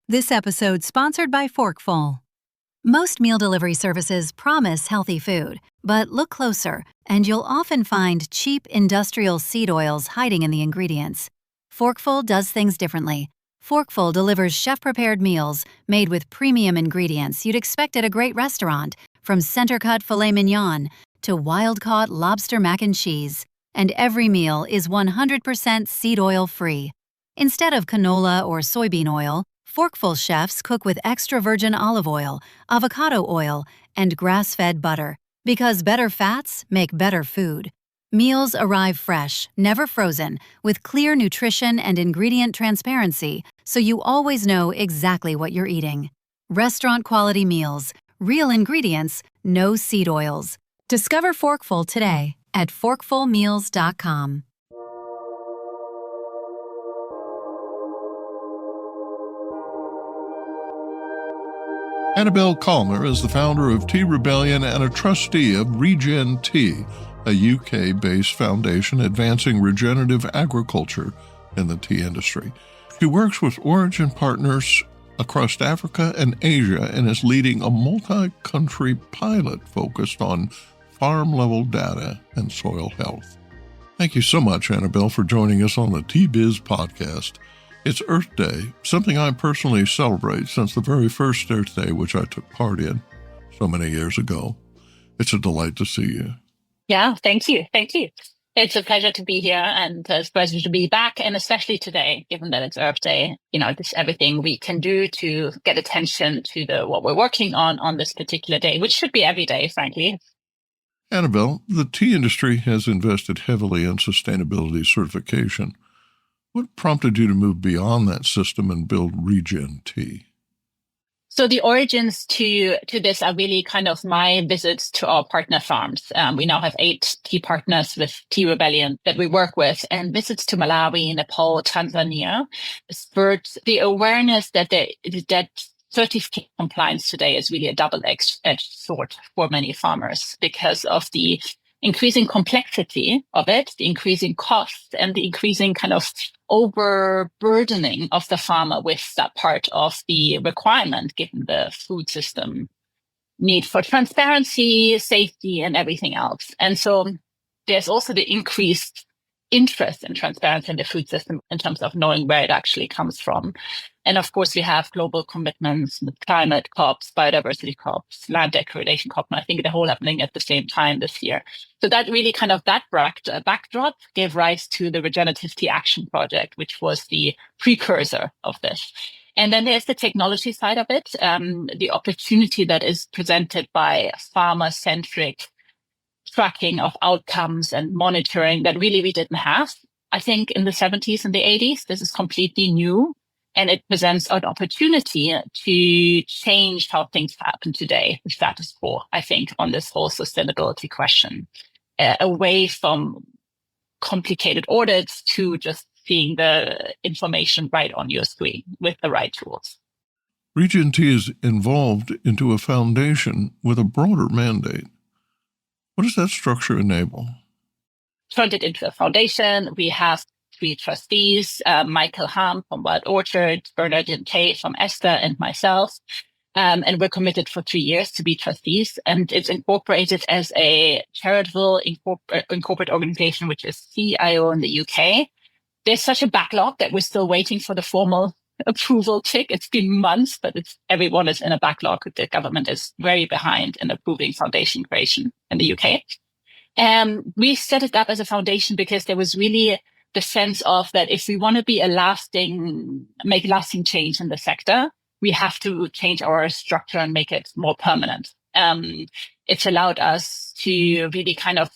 This episode sponsored by Forkful. Most meal delivery services promise healthy food, but look closer and you'll often find cheap industrial seed oils hiding in the ingredients. Forkful does things differently. Forkful delivers chef-prepared meals made with premium ingredients you'd expect at a great restaurant, from center-cut filet mignon to wild-caught lobster mac and cheese. And every meal is 100% seed oil free. Instead of canola or soybean oil, Forkful chefs cook with extra virgin olive oil, avocado oil, and grass-fed butter, because better fats make better food. Meals arrive fresh, never frozen, with clear nutrition and ingredient transparency, so you always know exactly what you're eating. Restaurant-quality meals, real ingredients, no seed oils. Discover Forkful today at forkfulmeals.com. Annabelle Calmer is the founder of Tea Rebellion and a trustee of RegenTea, a UK-based foundation advancing regenerative agriculture in the tea industry. She works with origin partners across Africa and Asia and is leading a multi-country pilot focused on farm-level data and soil health. Thank you so much, Annabelle, for joining us on the Tea Biz podcast. It's Earth Day, something I personally celebrate since the very first Earth Day, which I took part in so many years ago. It's a delight to see you. Yeah, thank you. Thank you. It's a pleasure to be here, and it's a pleasure to be back, and especially today, given that it's Earth Day. This everything we can do to get attention to what we're working on this particular day, which should be every day, frankly. Annabelle, the tea industry has invested heavily in sustainability certification. What prompted you to move beyond that system and build RegenTea? So the origins to this are really kind of my visits to our partner farms. We now have 8 tea partners with Tea Rebellion that we work with, and visits to Malawi, Nepal, Tanzania spurred the awareness that certificate compliance today is really a double-edged sword for many farmers because of the increasing complexity of it, the increasing cost, and the increasing kind of overburdening of the farmer with that part of the requirement, given the food system need for transparency, safety, and everything else. And so there's also the increased interest in transparency in the food system in terms of knowing where it actually comes from. And of course, we have global commitments with climate COPs, biodiversity COPs, land degradation COP, and I think they're all happening at the same time this year. So that really kind of that backdrop gave rise to the Regenerative Tea Action Project, which was the precursor of this. And then there's the technology side of it, the opportunity that is presented by farmer-centric tracking of outcomes and monitoring that really we didn't have. I think in the 70s and the 80s, this is completely new. And it presents an opportunity to change how things happen today, the status quo, I think, on this whole sustainability question, away from complicated audits to just seeing the information right on your screen with the right tools. RegenTea is involved into a foundation with a broader mandate. What does that structure enable? Turned it into a foundation. We have 3 trustees, Michael Ham from Wild Orchard, RegenTea from Esther, and myself. And we're committed for 3 years to be trustees. And it's incorporated as a charitable incorporate organization, which is CIO in the UK. There's such a backlog that we're still waiting for the formal approval tick. It's been months, but everyone is in a backlog. The government is very behind in approving foundation creation in the UK. And we set it up as a foundation because there was really the sense of that if we want to be make lasting change in the sector, we have to change our structure and make it more permanent. It's allowed us to really kind of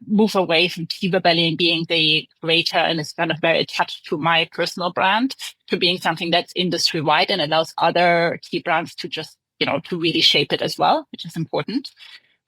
move away from Tea Rebellion being the creator and it's kind of very attached to my personal brand to being something that's industry-wide and allows other tea brands to just, to really shape it as well, which is important.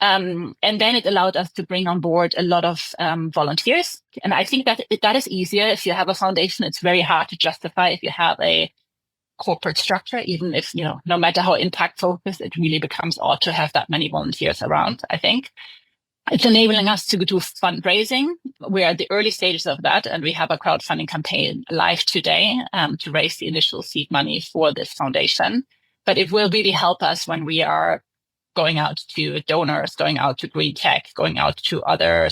And then it allowed us to bring on board a lot of volunteers. And I think that is easier. If you have a foundation, it's very hard to justify if you have a corporate structure, even if, no matter how impact focused, it really becomes odd to have that many volunteers around, I think. It's enabling us to do fundraising. We're at the early stages of that, and we have a crowdfunding campaign live today to raise the initial seed money for this foundation. But it will really help us when we are going out to donors, going out to green tech, going out to other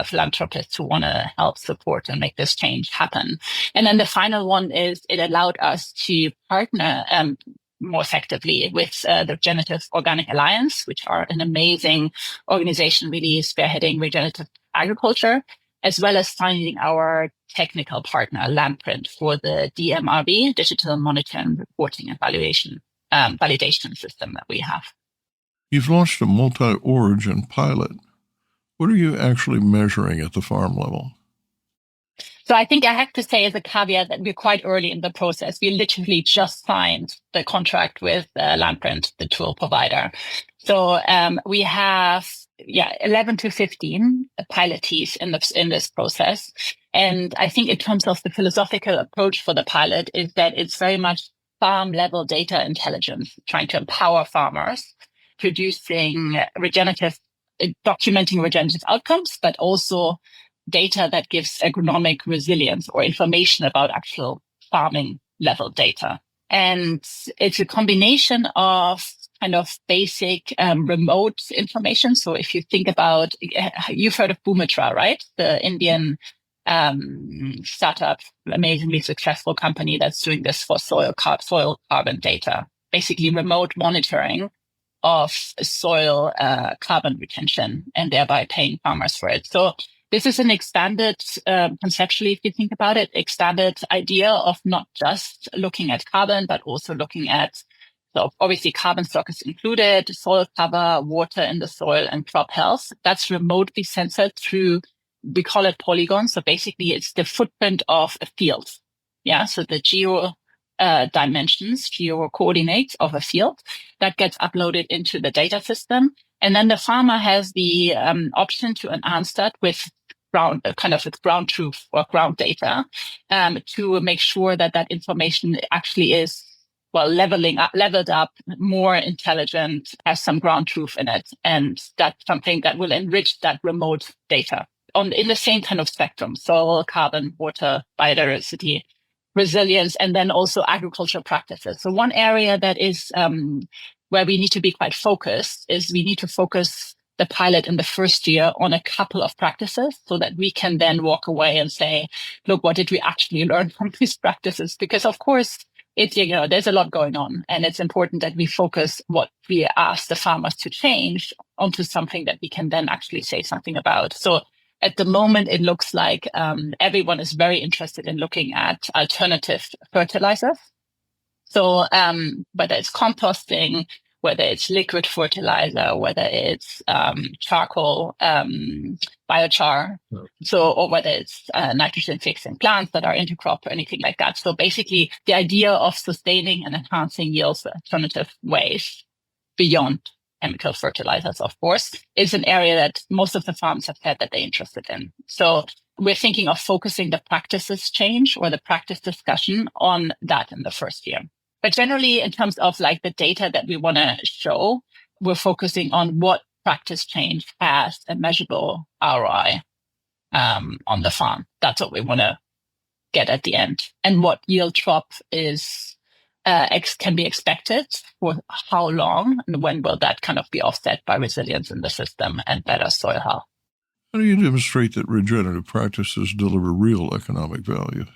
philanthropists who want to help support and make this change happen. And then the final one is it allowed us to partner more effectively with the Regenerative Organic Alliance, which are an amazing organization really spearheading regenerative agriculture, as well as finding our technical partner, Landprint, for the DMRB, Digital Monitoring, Reporting and validation system that we have. You've launched a multi-origin pilot. What are you actually measuring at the farm level? So I think I have to say as a caveat that we're quite early in the process. We literally just signed the contract with Landprint, the tool provider. So we have 11 to 15 pilotees in this process. And I think in terms of the philosophical approach for the pilot is that it's very much farm level data intelligence, trying to empower farmers, documenting regenerative outcomes, but also data that gives agronomic resilience or information about actual farming level data. And it's a combination of kind of basic remote information. So if you think about, you've heard of Boomitra, right? The Indian startup, amazingly successful company that's doing this for soil carbon data, basically remote monitoring of soil carbon retention and thereby paying farmers for it. So this is an expanded, conceptually, if you think about it, expanded idea of not just looking at carbon, but also looking at, so obviously carbon stock is included, soil cover, water in the soil, and crop health. That's remotely censored through, we call it polygons. So basically it's the footprint of a field. Yeah, so the geo dimensions, geo coordinates of a field that gets uploaded into the data system. And then the farmer has the option to enhance that with ground truth or ground data to make sure that that information actually is leveled up, more intelligent, has some ground truth in it. And that's something that will enrich that remote data in the same kind of spectrum: soil, carbon, water, biodiversity, resilience, and then also agricultural practices. So one area that is where we need to be quite focused is we need to focus the pilot in the first year on a couple of practices so that we can then walk away and say, look, what did we actually learn from these practices? Because of course, there's a lot going on, and it's important that we focus what we ask the farmers to change onto something that we can then actually say something about. So at the moment, it looks like everyone is very interested in looking at alternative fertilizers. So whether it's composting, whether it's liquid fertilizer, whether it's charcoal, biochar, or whether it's nitrogen fixing plants that are intercrop or anything like that. So basically, the idea of sustaining and enhancing yields with alternative ways beyond chemical fertilizers, of course, is an area that most of the farms have said that they're interested in. So we're thinking of focusing the practices change or the practice discussion on that in the first year. But generally, in terms of like the data that we want to show, we're focusing on what practice change has a measurable ROI on the farm. That's what we want to get at the end. And what yield drop is can be expected for how long, and when will that kind of be offset by resilience in the system and better soil health. How do you demonstrate that regenerative practices deliver real economic value?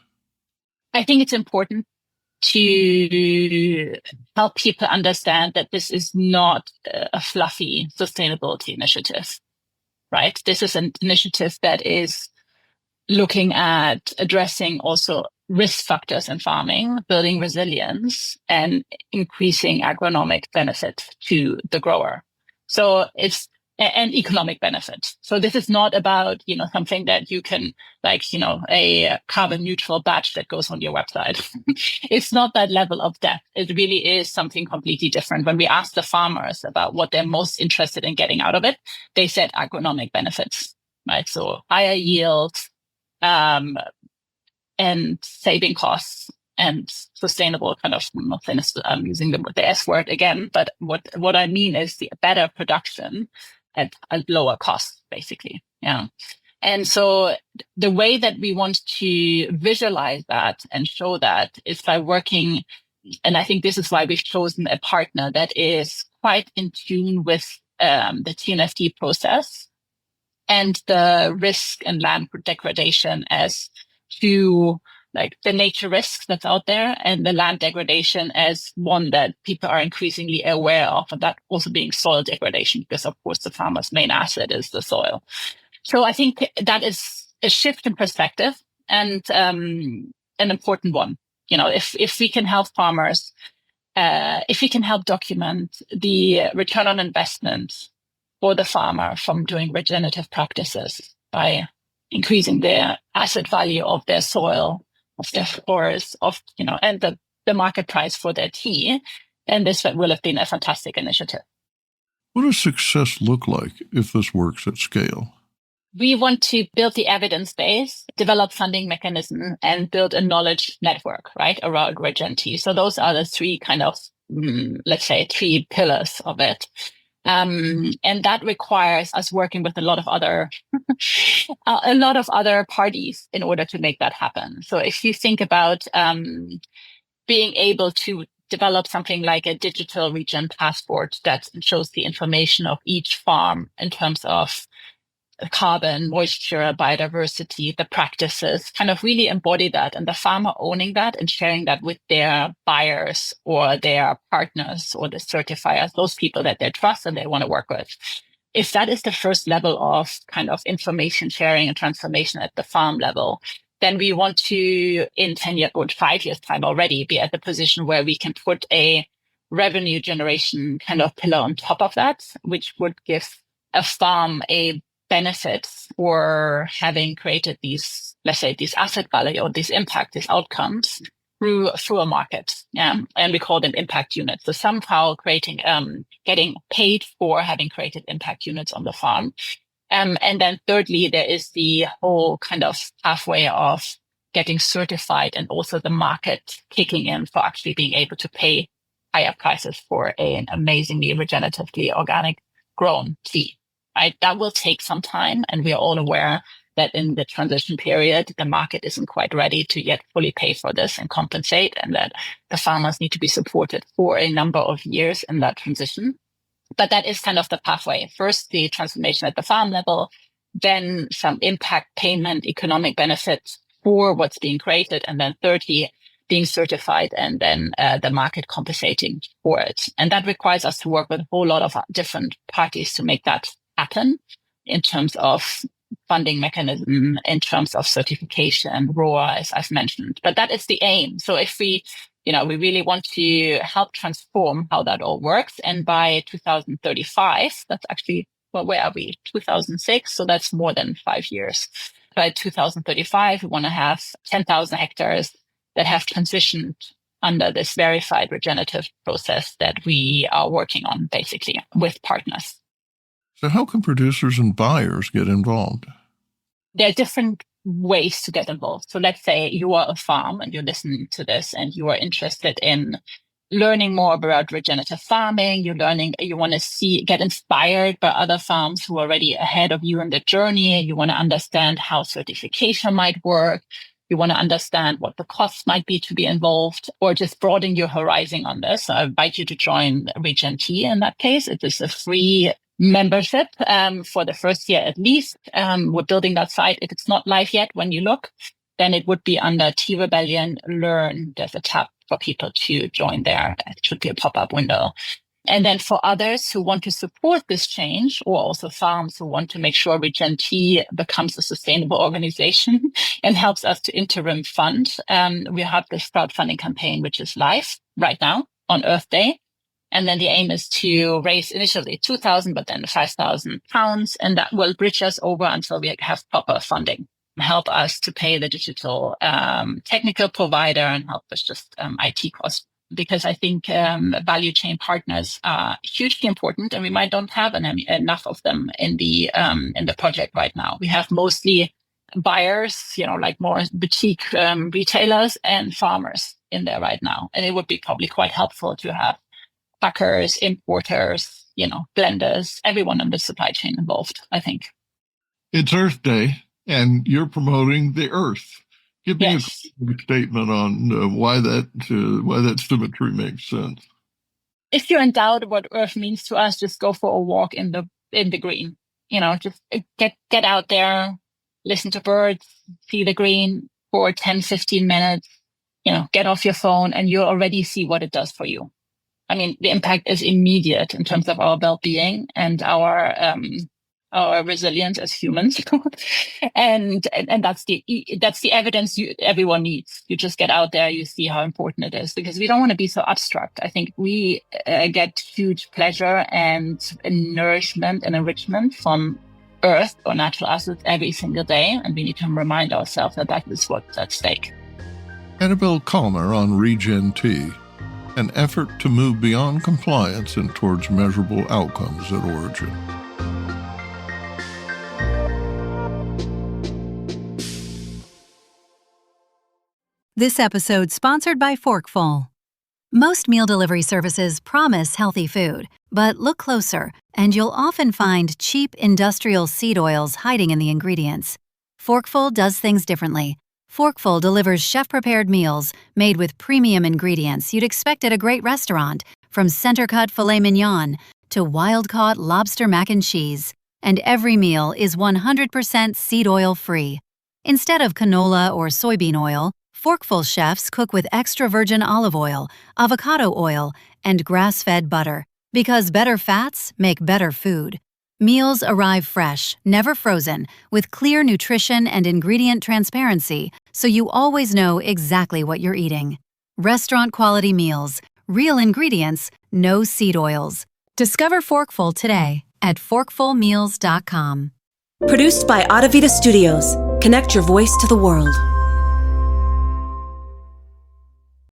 I think it's important to help people understand that this is not a fluffy sustainability initiative, right? This is an initiative that is looking at addressing also risk factors in farming, building resilience, and increasing agronomic benefit to the grower. So it's and economic benefit. So this is not about, something that you can a carbon neutral badge that goes on your website. It's not that level of depth. It really is something completely different. When we asked the farmers about what they're most interested in getting out of it, they said agronomic benefits, right? So higher yields, and saving costs and sustainable kind of, I'm using the S word again, but what I mean is the better production at a lower cost, basically. Yeah. And so the way that we want to visualize that and show that is by working, and I think this is why we've chosen a partner that is quite in tune with the TNFD process and the risk and land degradation as to like the nature risks that's out there, and the land degradation as one that people are increasingly aware of, and that also being soil degradation, because of course the farmer's main asset is the soil. So I think that is a shift in perspective, and an important one. You know, if we can help farmers, if we can help document the return on investment for the farmer from doing regenerative practices by increasing the asset value of their soil, of their forests, and the market price for their tea, then this will have been a fantastic initiative. What does success look like if this works at scale? We want to build the evidence base, develop funding mechanism, and build a knowledge network, right, around RegenTea. So those are the three kind of, let's say, three pillars of it. And that requires us working with a lot of other parties in order to make that happen. So if you think about being able to develop something like a digital regen passport that shows the information of each farm in terms of carbon, moisture, biodiversity, the practices, kind of really embody that, and the farmer owning that and sharing that with their buyers or their partners or the certifiers, those people that they trust and they want to work with. If that is the first level of kind of information sharing and transformation at the farm level, then we want to, in 10 years or 5 years time already, be at the position where we can put a revenue generation kind of pillar on top of that, which would give a farm a benefits for having created these, let's say, these asset value or these impact, these outcomes through a market. Yeah. And we call them impact units. So somehow creating, getting paid for having created impact units on the farm. And then thirdly, there is the whole kind of pathway of getting certified and also the market kicking in for actually being able to pay higher prices for an amazingly regeneratively organic grown tea. Right? That will take some time, and we are all aware that in the transition period, the market isn't quite ready to yet fully pay for this and compensate, and that the farmers need to be supported for a number of years in that transition. But that is kind of the pathway. First, the transformation at the farm level, then some impact payment, economic benefits for what's being created, and then thirdly, being certified, and then the market compensating for it. And that requires us to work with a whole lot of different parties to make that happen in terms of funding mechanism, in terms of certification, ROA, as I've mentioned. But that is the aim. So if we really want to help transform how that all works. And by 2035, that's actually, well, where are we? 2006. So that's more than 5 years. By 2035, we want to have 10,000 hectares that have transitioned under this verified regenerative process that we are working on, basically, with partners. So how can producers and buyers get involved? There are different ways to get involved. So let's say you are a farm and you're listening to this and you are interested in learning more about regenerative farming. You want to get inspired by other farms who are already ahead of you in the journey. You want to understand how certification might work. You want to understand what the costs might be to be involved, or just broaden your horizon on this. So I invite you to join RegenTea in that case. It is a free membership for the first year at least. We're building that site. If it's not live yet, when you look, then it would be under Tea Rebellion Learn. There's a tab for people to join there. It should be a pop-up window. And then for others who want to support this change, or also farms who want to make sure RegenTea becomes a sustainable organization and helps us to interim fund, we have this crowdfunding campaign, which is live right now on Earth Day. And then the aim is to raise initially 2,000, but then 5,000 pounds. And that will bridge us over until we have proper funding, help us to pay the digital technical provider, and help us just IT costs. Because I think value chain partners are hugely important, and we might don't have enough of them in the project right now. We have mostly buyers, like more boutique retailers and farmers in there right now. And it would be probably quite helpful to have packers, importers, blenders, everyone in the supply chain involved, I think. It's Earth Day, and you're promoting the Earth. Give me Yes. a statement on why that symmetry makes sense. If you're in doubt what Earth means to us, just go for a walk in the green. Just get out there, listen to birds, see the green for 10, 15 minutes. Get off your phone, and you'll already see what it does for you. I mean, the impact is immediate in terms of our well-being and our resilience as humans. and that's the evidence everyone needs. You just get out there, you see how important it is, because we don't want to be so abstract. I think we get huge pleasure and nourishment and enrichment from Earth or natural assets every single day, and we need to remind ourselves that is what's at stake. Annabelle Calmer on RegenTea, an effort to move beyond compliance and towards measurable outcomes at origin. This episode sponsored by Forkful. Most meal delivery services promise healthy food, but look closer, and you'll often find cheap industrial seed oils hiding in the ingredients. Forkful does things differently. Forkful delivers chef-prepared meals made with premium ingredients you'd expect at a great restaurant, from center-cut filet mignon to wild-caught lobster mac and cheese. And every meal is 100% seed oil-free. Instead of canola or soybean oil, Forkful chefs cook with extra virgin olive oil, avocado oil, and grass-fed butter, because better fats make better food. Meals arrive fresh, never frozen, with clear nutrition and ingredient transparency, so you always know exactly what you're eating. Restaurant-quality meals, real ingredients, no seed oils. Discover Forkful today at forkfulmeals.com. Produced by Audavita Studios. Connect your voice to the world.